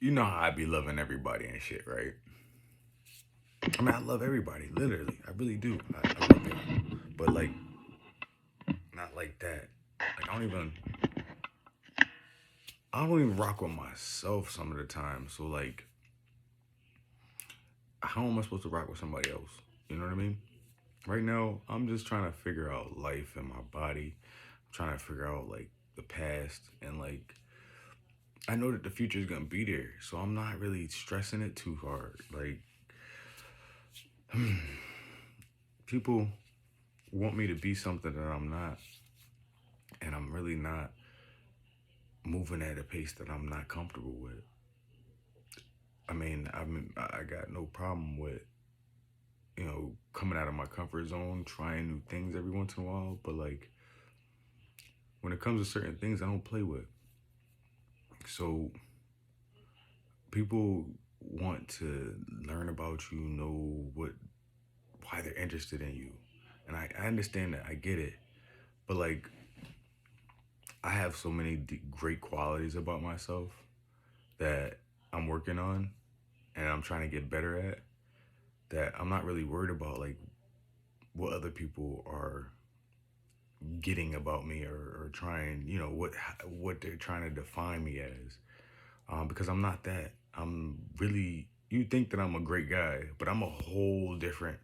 you know how I be loving everybody and shit, right? I mean, I love everybody, literally. I really do. I love y'all. But like, not like that. Like I don't even rock with myself some of the time. So like, how am I supposed to rock with somebody else? You know what I mean? Right now, I'm just trying to figure out life and my body. I'm trying to figure out like the past and like I know that the future is gonna be there, so I'm not really stressing it too hard. Like people want me to be something that I'm not, and I'm really not moving at a pace that I'm not comfortable with. I got no problem with coming out of my comfort zone, trying new things every once in a while. But like when it comes to certain things, I don't play with. So people want to learn about you, know why they're interested in you, and I understand that. I get it, but like I have so many great qualities about myself that I'm working on and I'm trying to get better at that I'm not really worried about like what other people are getting about me or trying, what they're trying to define me as. Because I'm not that. I'm really, you think that I'm a great guy, but I'm a whole different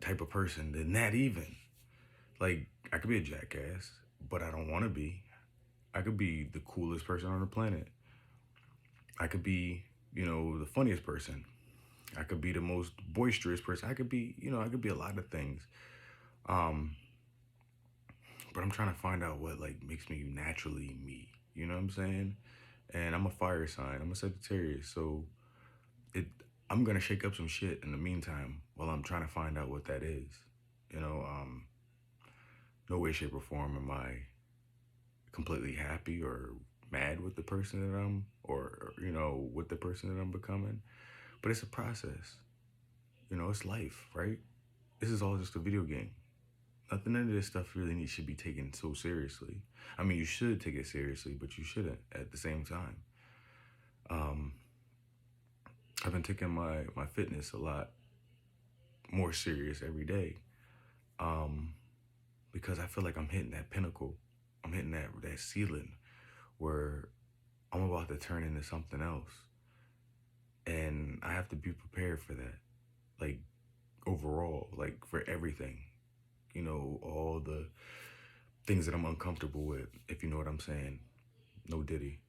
type of person than that, even. Like, I could be a jackass, but I don't want to be. I could be the coolest person on the planet. I could be, the funniest person. I could be the most boisterous person. I could be a lot of things. Um, but I'm trying to find out what like makes me naturally me. You know what I'm saying? And I'm a fire sign. I'm a Sagittarius, so it. I'm gonna shake up some shit in the meantime while I'm trying to find out what that is. You know, no way, shape, or form am I completely happy or mad with the person that or with the person that I'm becoming. But it's a process. It's life, right? This is all just a video game. Nothing of this stuff really should be taken so seriously. I mean, you should take it seriously, but you shouldn't at the same time. Um, I've been taking my fitness a lot more serious every day um, because I feel like I'm hitting that pinnacle. I'm hitting that ceiling where I'm about to turn into something else, and I have to be prepared for that. Like overall, like for everything, all the things that I'm uncomfortable with, if you know what I'm saying. No Diddy.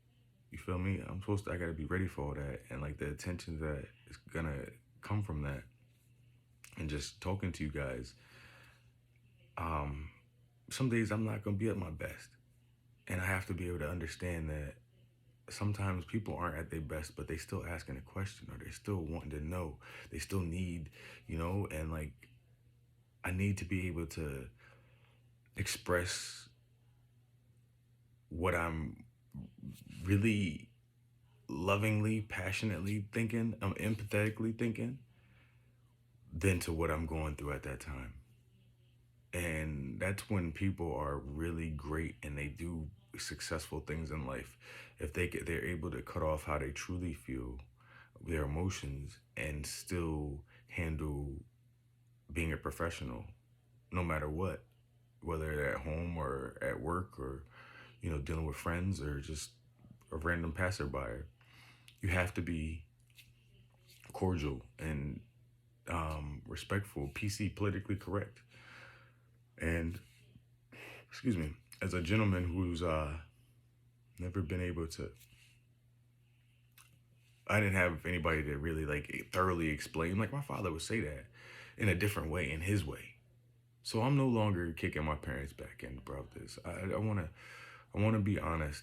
You feel me? I gotta be ready for all that and like the attention that is gonna come from that. And just talking to you guys, um, some days I'm not gonna be at my best. And I have to be able to understand that sometimes people aren't at their best, but they still asking a question or they still wanting to know. They still need, and like I need to be able to express what I'm really lovingly, passionately thinking, I'm empathetically thinking, than to what I'm going through at that time. And that's when people are really great and they do successful things in life. If they're able to cut off how they truly feel, their emotions, and still handle being a professional, no matter what, whether they're at home or at work or dealing with friends or just a random passerby. You have to be cordial and respectful, PC, politically correct. And excuse me, as a gentleman who's never been able to, I didn't have anybody to really like thoroughly explain. Like my father would say that in a different way, in his way. So I'm no longer kicking my parents back in about this. I wanna be honest.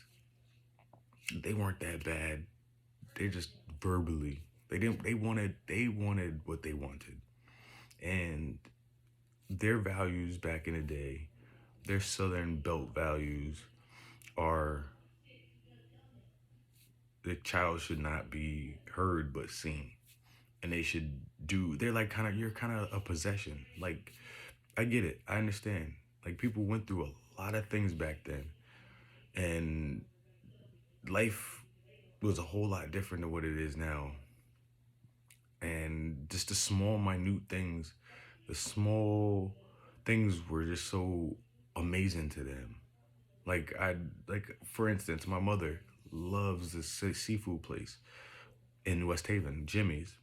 They weren't that bad. They just verbally. They didn't. They wanted what they wanted, and their values back in the day, their Southern Belt values are the child should not be heard but seen. And they should they're like you're kind of a possession. Like, I get it. I understand. Like, people went through a lot of things back then. And life was a whole lot different than what it is now. And just the small, minute things, the small things were just so amazing to them. Like for instance, my mother loves this seafood place in West Haven, Jimmy's.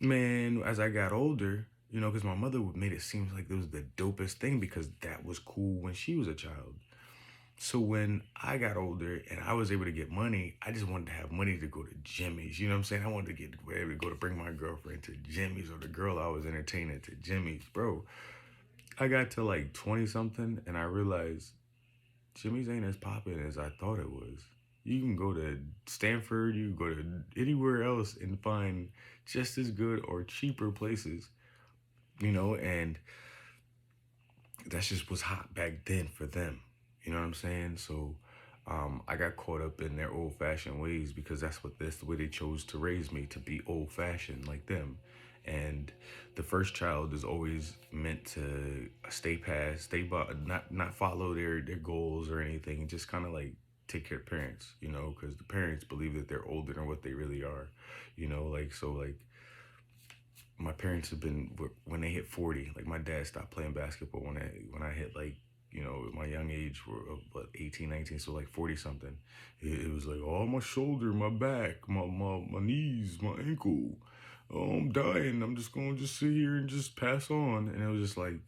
Man, as I got older, because my mother made it seem like it was the dopest thing because that was cool when she was a child. So when I got older and I was able to get money, I just wanted to have money to go to Jimmy's. You know what I'm saying? I wanted to get able to go to bring my girlfriend to Jimmy's or the girl I was entertaining to Jimmy's. Bro, I got to like 20 something and I realized Jimmy's ain't as popping as I thought it was. You can go to Stanford, you can go to anywhere else and find just as good or cheaper places, and that's just was hot back then for them. You know what I'm saying? So I got caught up in their old fashioned ways because that's the way they chose to raise me, to be old fashioned like them. And the first child is always meant to stay past, stay by, not follow their goals or anything, and just kind of like take care of parents, because the parents believe that they're older than what they really are, like so like my parents have been when they hit 40. Like my dad stopped playing basketball when I hit like my young age were what 18, 19, so like 40 something. It was like, oh, my shoulder, my back, my knees, my ankle. Oh, I'm dying. I'm just gonna just sit here and just pass on. And it was just like,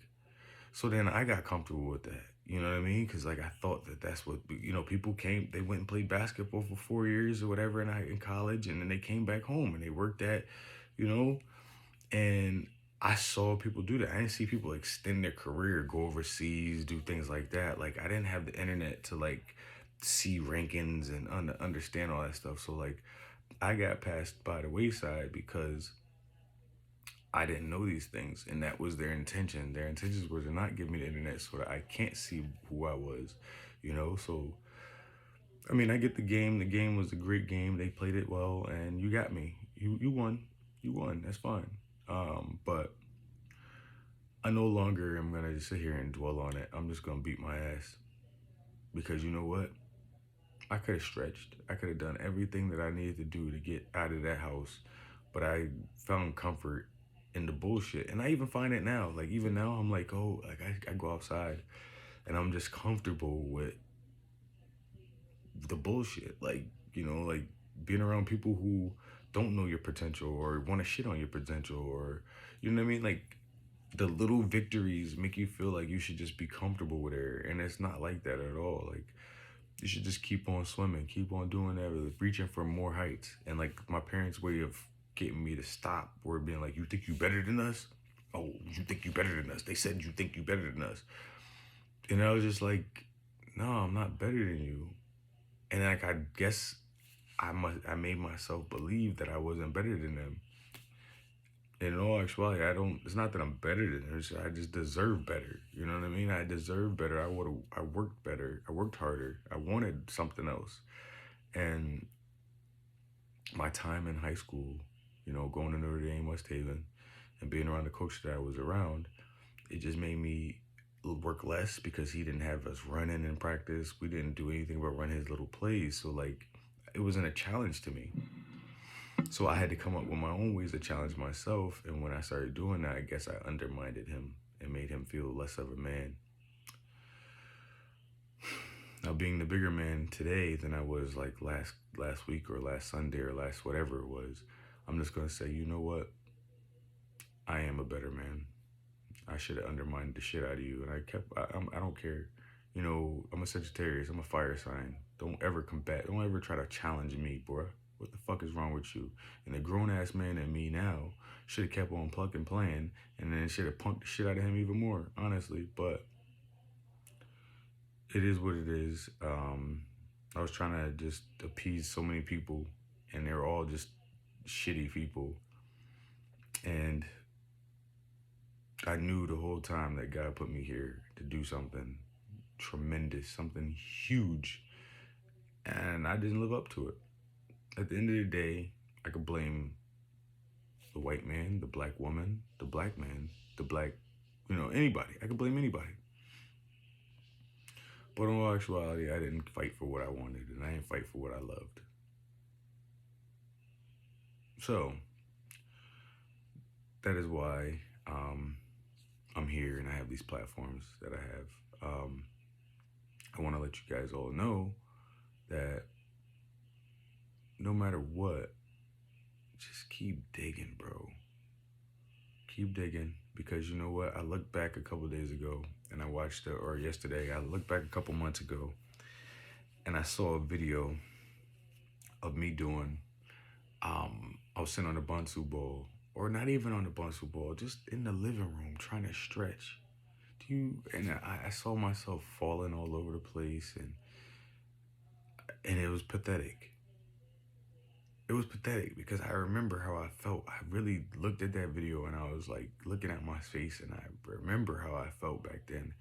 so then I got comfortable with that. You know what I mean? Because like I thought that that's what people came. They went and played basketball for 4 years or whatever in college, and then they came back home and they worked at, you know, and I saw people do that. I didn't see people extend their career, go overseas, do things like that. Like I didn't have the internet to like see rankings and understand all that stuff. So like I got passed by the wayside because I didn't know these things, and that was their intention. Their intentions were to not give me the internet so that I can't see who I was, So I mean, I get the game. The game was a great game. They played it well, and you got me. You won. You won. That's fine. But I no longer am gonna just sit here and dwell on it. I'm just gonna beat my ass because you know what? I could have stretched. I could have done everything that I needed to do to get out of that house, but I found comfort in the bullshit. And I even find it now. Like even now, I'm like, oh, like I go outside, and I'm just comfortable with the bullshit. Like being around people who don't know your potential or want to shit on your potential, or you know what I mean, like the little victories make you feel like you should just be comfortable with it, and it's not like that at all. Like you should just keep on swimming, keep on doing that, reaching for more heights. And like my parents' way of getting me to stop were being like, you think you better than us? Oh, you think you better than us? They said you think you better than us. And I was just like, no, I'm not better than you. And like I guess I made myself believe that I wasn't better than them. In all actuality, I don't. It's not that I'm better than them. I just deserve better. You know what I mean? I deserve better. I worked better. I worked harder. I wanted something else. And my time in high school, going to Notre Dame, West Haven, and being around the coach that I was around, it just made me work less because he didn't have us running in practice. We didn't do anything but run his little plays. So like, it wasn't a challenge to me. So I had to come up with my own ways to challenge myself. And when I started doing that, I guess I undermined him and made him feel less of a man. Now being the bigger man today than I was like last week or last Sunday or last whatever it was, I'm just gonna say, you know what? I am a better man. I should have undermined the shit out of you, and I don't care. I'm a Sagittarius. I'm a fire sign. Don't ever combat. Don't ever try to challenge me, bruh. What the fuck is wrong with you? And the grown ass man in me now should have kept on plucking playing, and then should have punked the shit out of him even more, honestly. But it is what it is. I was trying to just appease so many people, and they're all just shitty people. And I knew the whole time that God put me here to do something tremendous, something huge, and I didn't live up to it. At the end of the day, I could blame the white man, the black woman, the black man, the black, anybody. I could blame anybody. But in all actuality, I didn't fight for what I wanted, and I didn't fight for what I loved. So that is why I'm here and I have these platforms that I have. I want to let you guys all know that no matter what, just keep digging, bro. Keep digging, because you know what? I looked back a couple days ago and I watched it, or yesterday, I looked back a couple months ago and I saw a video of me doing, I was sitting on the Bunsu ball, or not even on the Bunsu ball, just in the living room trying to stretch. And I saw myself falling all over the place, and it was pathetic. It was pathetic because I remember how I felt. I really looked at that video and I was like looking at my face, and I remember how I felt back then.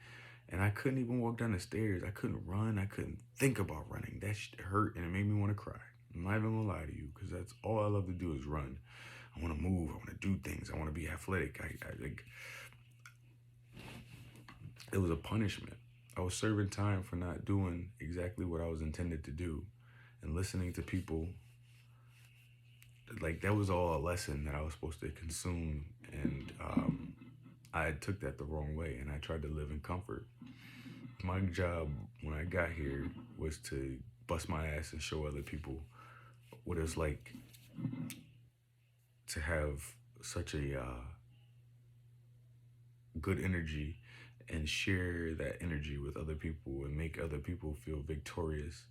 And I couldn't even walk down the stairs. I couldn't run. I couldn't think about running. That shit hurt and it made me want to cry. I'm not even gonna lie to you, because that's all I love to do is run. I want to move. I want to do things. I want to be athletic. I like, it was a punishment. I was serving time for not doing exactly what I was intended to do, and listening to people. Like, that was all a lesson that I was supposed to consume, and I took that the wrong way, and I tried to live in comfort. My job when I got here was to bust my ass and show other people what it's like to have such a good energy, and share that energy with other people and make other people feel victorious,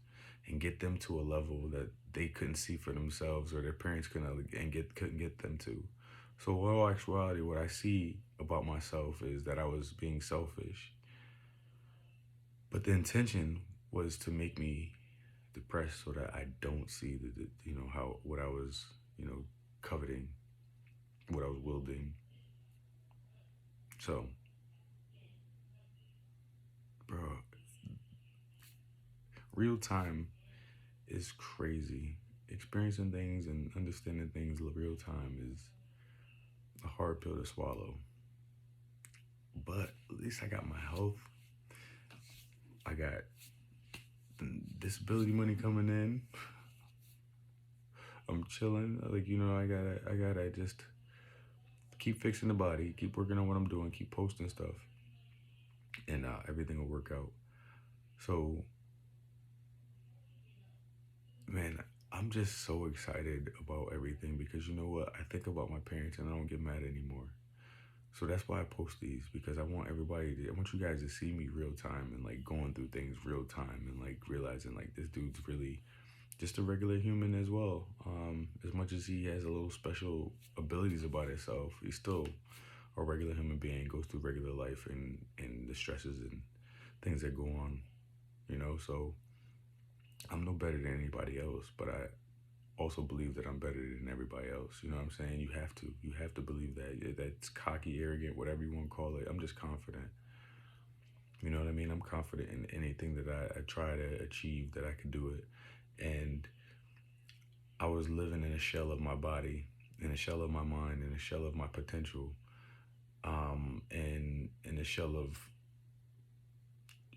and get them to a level that they couldn't see for themselves, or their parents couldn't get them to. So in all actuality, what I see about myself is that I was being selfish, but the intention was to make me depressed so that I don't see how what I was, coveting, what I was wielding. So, bro, real time is crazy. Experiencing things and understanding things in real time is a hard pill to swallow. But at least I got my health. I got disability money coming in. I'm chilling. Like, I gotta just keep fixing the body, keep working on what I'm doing, keep posting stuff, and everything will work out. So, man, I'm just so excited about everything, because you know what? I think about my parents and I don't get mad anymore. So that's why I post these, because I want you guys to see me real time, and like going through things real time, and like realizing like this dude's really just a regular human as well. As much as he has a little special abilities about himself, he's still a regular human being, goes through regular life, and the stresses and things that go on, So I'm no better than anybody else, but I also believe that I'm better than everybody else. You know what I'm saying? You have to believe that. That's cocky, arrogant, whatever you want to call it. I'm just confident. You know what I mean? I'm confident in anything that I try to achieve, that I can do it. And I was living in a shell of my body, in a shell of my mind, in a shell of my potential, and in a shell of,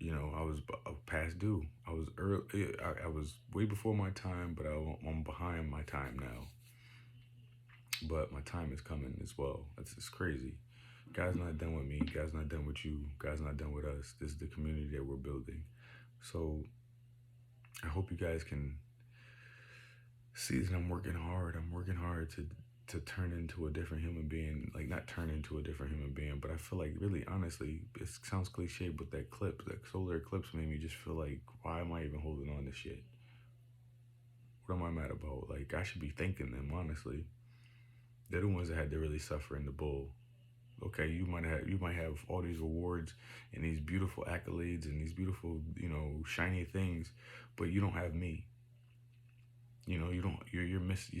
I was past due. I was early. I was way before my time, but I'm behind my time now. But my time is coming as well. It's crazy. God's not done with me. God's not done with you. God's not done with us. This is the community that we're building. So I hope you guys can see that I'm working hard. I'm working hard to turn into a different human being. Like, not turn into a different human being, but I feel like, really, honestly, it sounds cliche, but that solar eclipse made me just feel like, why am I even holding on to shit? What am I mad about? Like, I should be thanking them, honestly. They're the ones that had to really suffer in the bull. Okay, you might have all these awards and these beautiful accolades and these beautiful, shiny things, but you don't have me. You don't. You're miss. You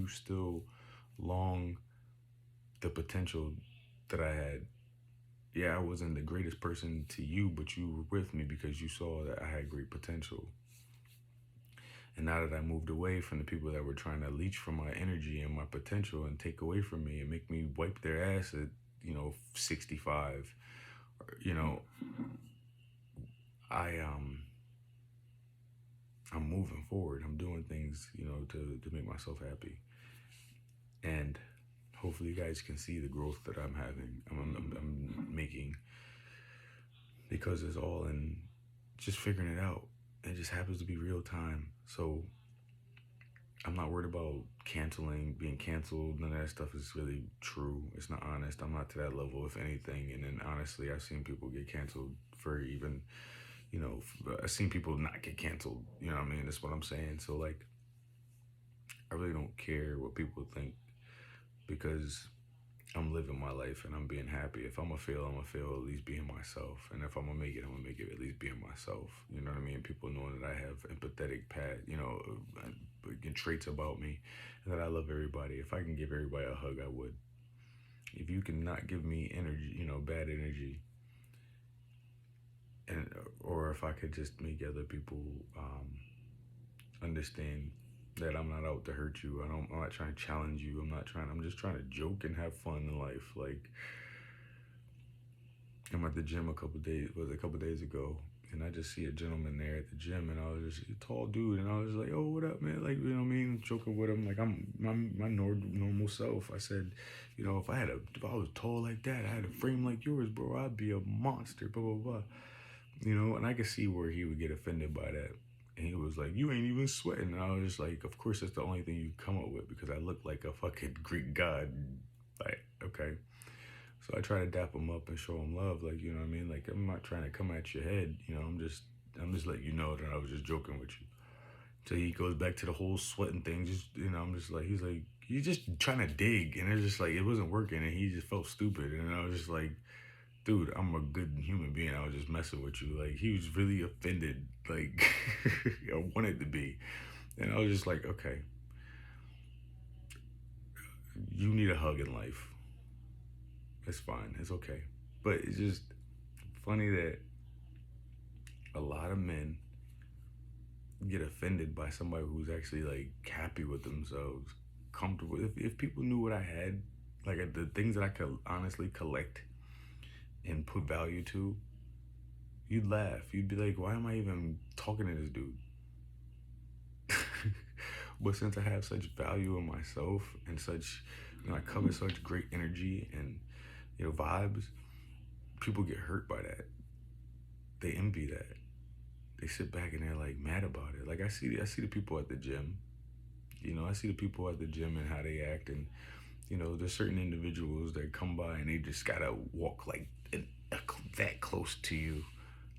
still long the potential that I had. Yeah, I wasn't the greatest person to you, but you were with me because you saw that I had great potential. And now that I moved away from the people that were trying to leech from my energy and my potential and take away from me and make me wipe their ass at, 65, you know, I I'm moving forward. I'm doing things, to make myself happy. And hopefully you guys can see the growth that I'm having, I'm making, because it's all in just figuring it out. It just happens to be real time. So I'm not worried about canceling, being canceled. None of that stuff is really true. It's not honest. I'm not to that level, if anything. And then honestly, I've seen people get canceled for even, I've seen people not get canceled. You know what I mean? That's what I'm saying. So, like, I really don't care what people think, because I'm living my life and I'm being happy. If I'm gonna fail, I'm gonna fail at least being myself. And if I'm gonna make it, I'm gonna make it at least being myself. You know what I mean? People knowing that I have empathetic traits about me, and that I love everybody. If I can give everybody a hug, I would. If you cannot give me energy, bad energy, and or if I could just make other people understand that I'm not out to hurt you. I'm not trying to challenge you. I'm just trying to joke and have fun in life. Like, I'm at the gym a couple days ago, and I just see a gentleman there at the gym, and I was just a tall dude, and I was like, "Oh, what up, man?" Like, you know what I mean, joking with him, like I'm my normal self. I said, if I was tall like that, I had a frame like yours, bro, I'd be a monster. Blah blah blah. And I could see where he would get offended by that. And he was like, "You ain't even sweating." And I was just like, "Of course, that's the only thing you come up with, because I look like a fucking Greek god." Like, okay. So I try to dap him up and show him love, like, you know what I mean. Like, I'm not trying to come at your head, I'm just letting you know that I was just joking with you. So he goes back to the whole sweating thing. Just, I'm just like, he's like, "You're just trying to dig," and it's just like it wasn't working, and he just felt stupid, and I was just like, "Dude, I'm a good human being. I was just messing with you." Like, he was really offended, like I wanted to be, and I was just like, "Okay, you need a hug in life. It's fine. It's okay." But it's just funny that a lot of men get offended by somebody who's actually like happy with themselves, comfortable. If people knew what I had, like the things that I could honestly collect and put value to, you'd laugh. You'd be like, "Why am I even talking to this dude?" But since I have such value in myself and such, I cover such great energy and vibes, people get hurt by that. They envy that. They sit back and they're like mad about it. Like, I see the people at the gym. I see the people at the gym and how they act, and there's certain individuals that come by and they just gotta walk like that close to you.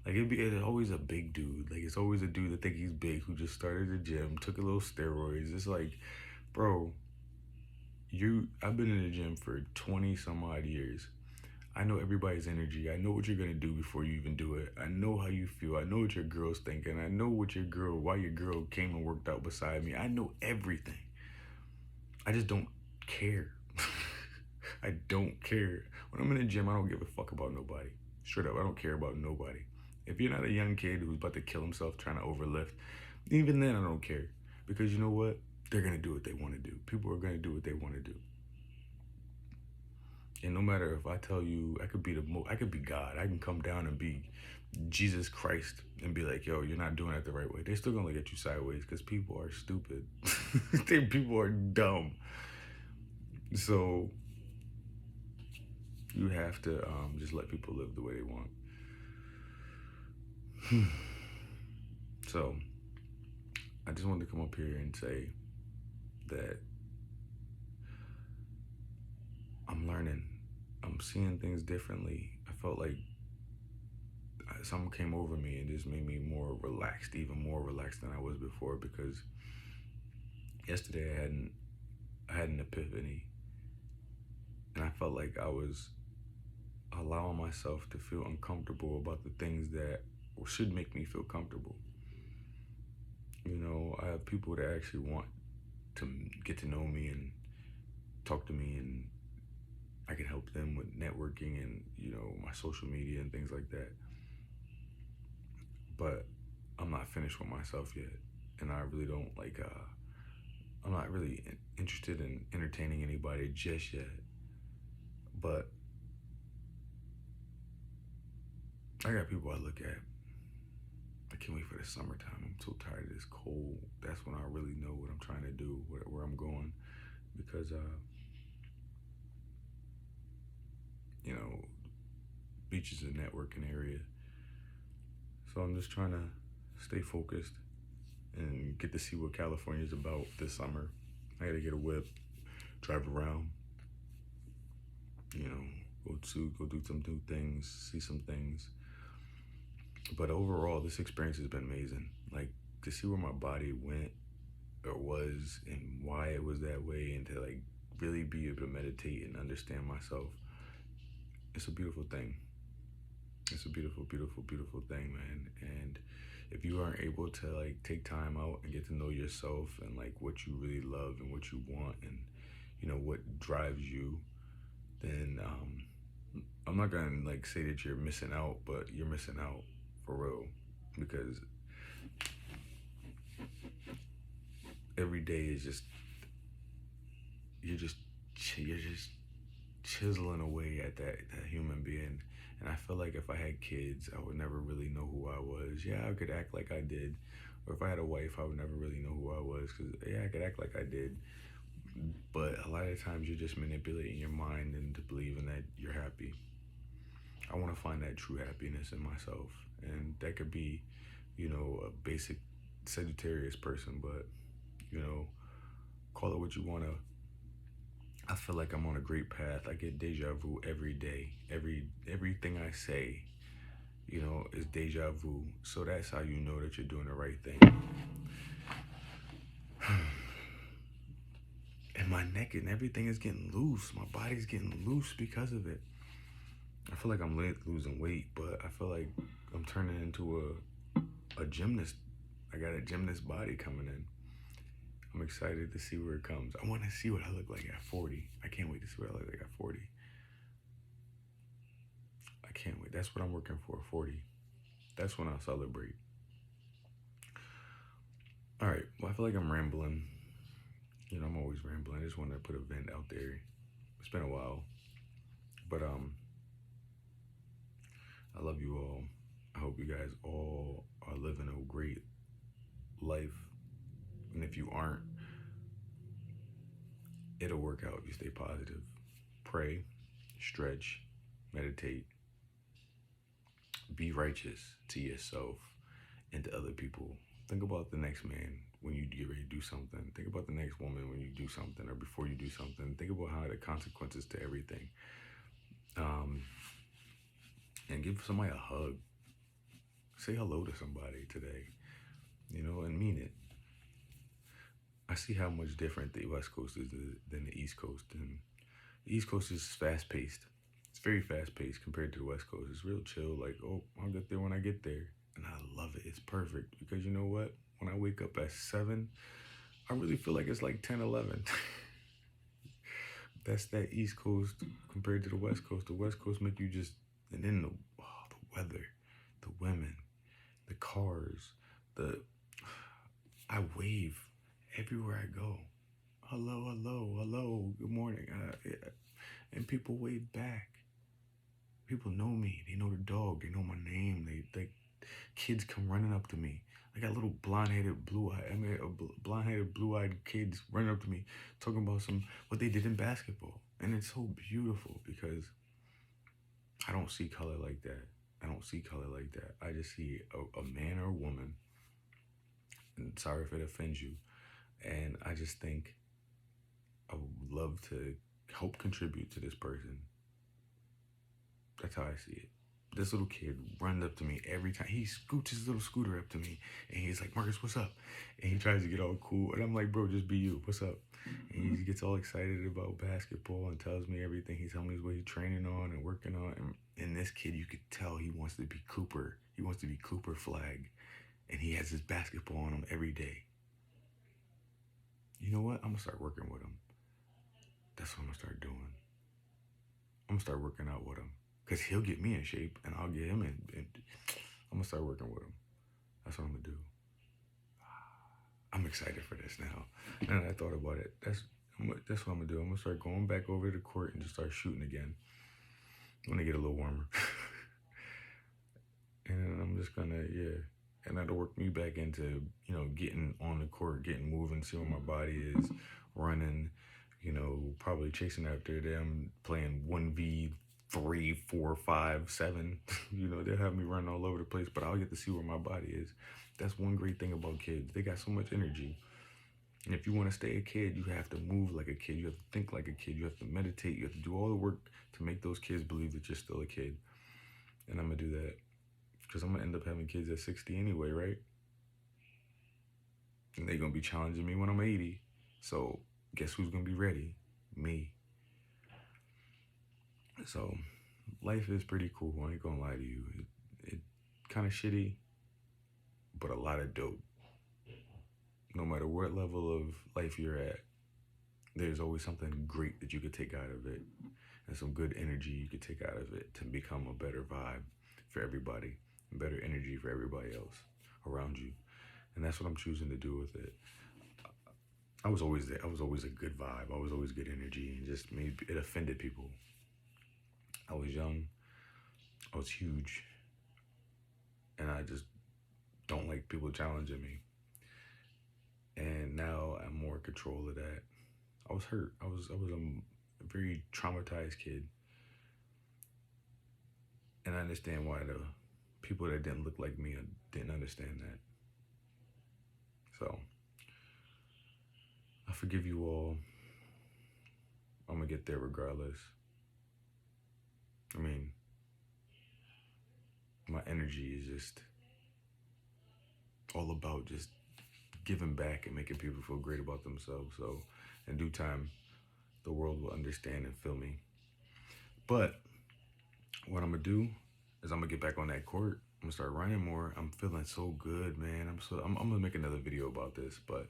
Like, it's always a big dude. Like, it's always a dude that think he's big who just started the gym, took a little steroids. It's like, bro, I've been in the gym for 20 some odd years. I know everybody's energy. I know what you're gonna do before you even do it. I know how you feel. I know what your girl's thinking. I know why your girl came and worked out beside me. I know everything. I just don't care. I don't care. When I'm in the gym, I don't give a fuck about nobody. Straight up, I don't care about nobody. If you're not a young kid who's about to kill himself trying to overlift, even then I don't care. Because you know what? They're gonna do what they want to do. People are gonna do what they want to do. And no matter if I tell you, I could be God. I can come down and be Jesus Christ and be like, "Yo, you're not doing it the right way." They're still gonna look at you sideways because people are stupid. People are dumb. So you have to just let people live the way they want. So I just wanted to come up here and say that I'm learning. I'm seeing things differently. I felt like something came over me and just made me more relaxed, even more relaxed than I was before. Because yesterday I had an epiphany, and I felt like I was allowing myself to feel uncomfortable about the things that should make me feel comfortable. I have people that actually want to get to know me and talk to me, and I can help them with networking and my social media and things like that. But I'm not finished with myself yet, and I really don't like. I'm not really interested in entertaining anybody just yet. But I got people I look at. I can't wait for the summertime. I'm so tired of this cold. That's when I really know what I'm trying to do, where I'm going, because you know, beach is a networking area. So I'm just trying to stay focused and get to see what California's about this summer. I got to get a whip, drive around, you know, go do some new things, see some things. But overall, this experience has been amazing. Like to see where my body went or was and why it was that way, and to like really be able to meditate and understand myself. It's a beautiful thing. It's a beautiful, beautiful, beautiful thing, man. And if you aren't able to like take time out and get to know yourself and like what you really love and what you want and you know what drives you, then I'm not gonna like say that you're missing out, but you're missing out for real because every day is just you're just chiseling away at that human being. And I feel like if I had kids, I would never really know who I was. Yeah, I could act like I did. Or if I had a wife, I would never really know who I was. Because, yeah, I could act like I did. But a lot of times you're just manipulating your mind into believing that you're happy. I want to find that true happiness in myself. And that could be, you know, a basic Sagittarius person, but, you know, call it what you want to. I feel like I'm on a great path. I get deja vu every day. Everything I say, you know, is deja vu. So that's how you know that you're doing the right thing. And my neck and everything is getting loose. My body's getting loose because of it. I feel like I'm losing weight, but I feel like I'm turning into a gymnast. I got a gymnast body coming in. I'm excited to see where it comes. I want to see what I look like at 40. I can't wait to see what I look like at 40. I can't wait. That's what I'm working for, 40. That's when I'll celebrate. All right. Well, I feel like I'm rambling. You know, I'm always rambling. I just wanted to put a vent out there. It's been a while. But I love you all. I hope you guys all are living a great life. And if you aren't, it'll work out if you stay positive. Pray, stretch, meditate, be righteous to yourself and to other people. Think about the next man when you get ready to do something. Think about the next woman when you do something or before you do something. Think about how the consequences to everything. Um, and give somebody a hug. Say hello to somebody today, you know, and mean it. I see how much different the West Coast is than the East Coast. And the East Coast is fast paced. It's very fast paced compared to the West Coast. It's real chill. Like, oh, I'll get there when I get there. And I love it. It's perfect because you know what? When I wake up at 7, I really feel like it's like 10, 11. That's that East Coast compared to the West Coast. The West Coast make you just, and then the weather, the women, the cars, I wave everywhere I go. Hello, hello, hello, good morning. Yeah. And people wave back. People know me. They know the dog. They know my name. They kids come running up to me. I got little blonde-headed, blonde-headed, blue-eyed kids running up to me, talking about what they did in basketball, and it's so beautiful because I don't see color like that. I don't see color like that. I just see a man or a woman. And sorry if it offends you, and I just think I would love to help contribute to this person. That's how I see it. This little kid runs up to me every time. He scoots his little scooter up to me, and he's like, Marcus, what's up? And he tries to get all cool. And I'm like, bro, just be you. What's up? And he gets all excited about basketball and tells me everything. He tells me what he's training on and working on. And this kid, you could tell he wants to be Cooper. He wants to be Cooper Flag. And he has his basketball on him every day. You know what? I'm going to start working with him. That's what I'm going to start doing. I'm going to start working out with him. Because he'll get me in shape, and I'll get him in. I'm going to start working with him. That's what I'm going to do. I'm excited for this now. And I thought about it. That's what I'm going to do. I'm going to start going back over to the court and just start shooting again when I get a little warmer. And I'm just going to, yeah. And that'll work me back into, you know, getting on the court, getting moving, see where my body is, running, you know, probably chasing after them, playing 1v3, 4, 5, 7. You know, they'll have me running all over the place, but I'll get to see where my body is. That's one great thing about kids. They got so much energy. And if you want to stay a kid, you have to move like a kid. You have to think like a kid. You have to meditate. You have to do all the work to make those kids believe that you're still a kid. And I'm going to do that because I'm going to end up having kids at 60 anyway, right? And they're going to be challenging me when I'm 80. So guess who's going to be ready? Me. So life is pretty cool. I ain't going to lie to you. It kind of shitty, but a lot of dope. No matter what level of life you're at, there's always something great that you could take out of it and some good energy you could take out of it to become a better vibe for everybody and better energy for everybody else around you. And that's what I'm choosing to do with it. I was always there. I was always a good vibe. I was always good energy, and just maybe it offended people. I was young. I was huge. And I just don't like people challenging me. And now I'm more in control of that. I was hurt. I was a very traumatized kid. And I understand why the people that didn't look like me didn't understand that. So I forgive you all. I'm gonna get there regardless. I mean, my energy is just all about just giving back and making people feel great about themselves. So in due time, the world will understand and feel me. But what I'm gonna do is I'm gonna get back on that court. I'm gonna start running more. I'm feeling so good, man. I'm gonna make another video about this, but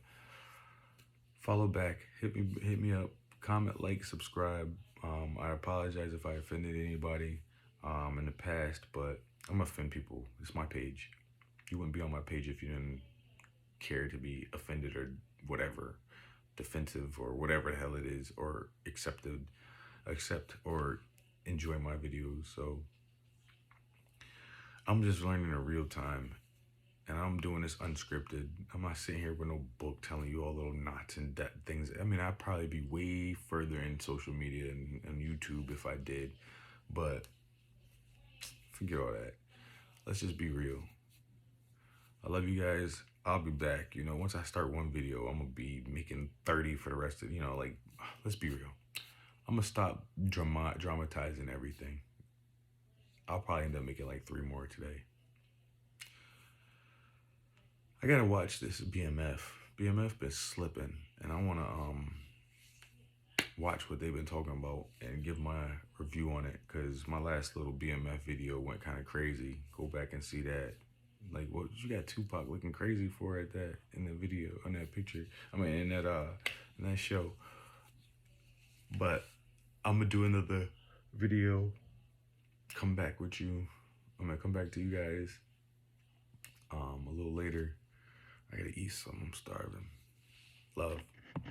follow back, hit me up, comment, like, subscribe. I apologize if I offended anybody in the past, but I'm gonna offend people. It's my page. You wouldn't be on my page if you didn't care to be offended or whatever, defensive or whatever the hell it is, or accept or enjoy my videos. So I'm just learning in real time, and I'm doing this unscripted. I'm not sitting here with no book telling you all little knots and things. I mean, I'd probably be way further in social media and YouTube if I did, but forget all that. Let's just be real. I love you guys. I'll be back. You know, once I start one video, I'm gonna be making 30 for the rest of, like, let's be real. I'm gonna stop dramatizing everything. I'll probably end up making like 3 more today. I gotta watch this BMF. BMF been slipping, and I wanna watch what they've been talking about and give my review on it, because my last little BMF video went kind of crazy. Go back and see that. Like, what you got Tupac looking crazy for at that in the video, on that picture? I mean, in that show. But I'm gonna do another video. Come back with you. I'm gonna come back to you guys a little later. I gotta eat something. I'm starving. Love.